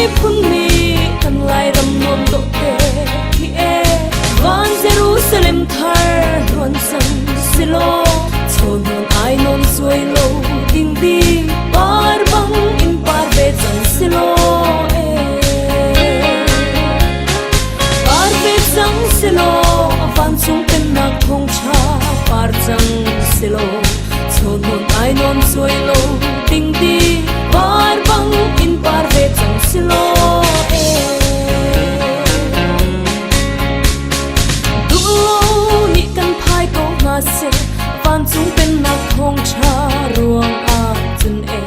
Karawi phunni kan lai ram nom to te ki e van Jerusalem thar ron sam silo chon ai non suai lo ding ding par bang in par ve chang silo e par ve chang silo van chung pen na thong cha par chang silo chon ai non suai lo ding ding par bang in par ve chang silo e du lo ni kan phai ko nga se van chung pen na thong cha ruang a chun e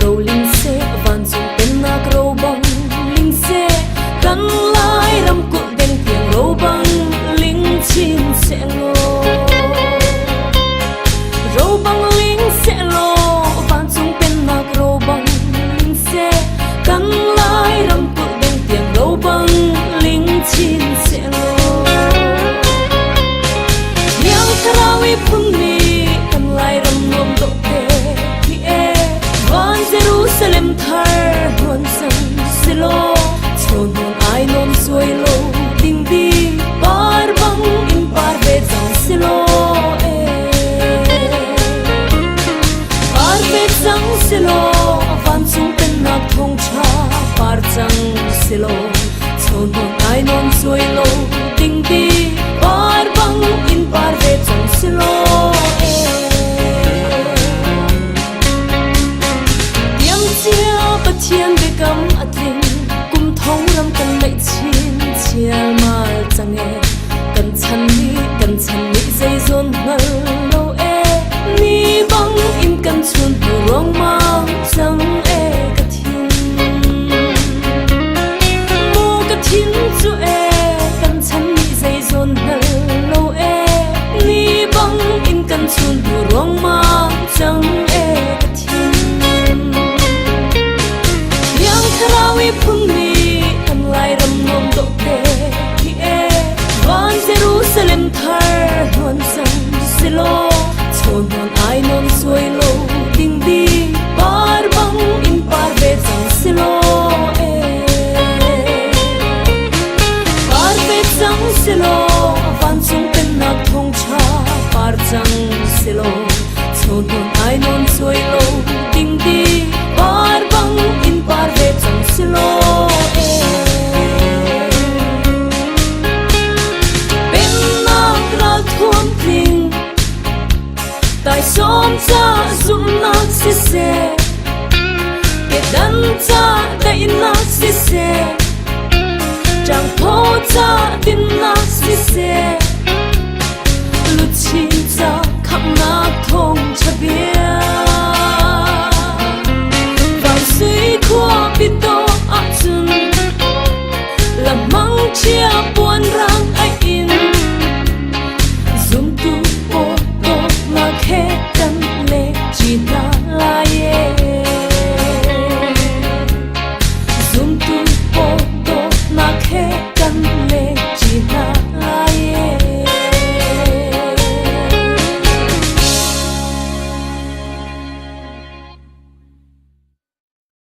rolling se van chung pen na ro bang ling se kan lai ram ku den tiang ro bang ling chin se lo ro bang ling se lo van chung pen na ro bang ling se kan lai ram ku den tiang ro bang ling chin se lo yang Karawi phunni kan lai ram nom to te ki e van Jerusalem thar hon sam silo chon ai non suai lo ding ding par bang in par ve chang silo e par ve chang silo van chung pen na thong cha par chang silo chon ai non suai lo ding ding par bang in par ve chang silo e yang chia pathian be kam atling kum thong ram kan lai chin chia mal chang e kan chan ni zai zon ngal lo e ni bang in kan chun pu rong mang chang e ka thin mo ka thin chu e kan chan ni zai zon ngal lo e ni bang in kan chun pu rong mang chang e ka thin yang Karawi phunni kan lai ram nom to te ki e van Jerusalem thar hon sam silo chon ai non suai lo ding ding par bang in par ve chang silo e par ve chang silo van chung pen na thong cha par chang silo chon ai non suai lo ding ding par bang in par ve chang silo e pen na kral thuam ting tai som cha zum na si se ke dan cha dai na si se chang tho cha tin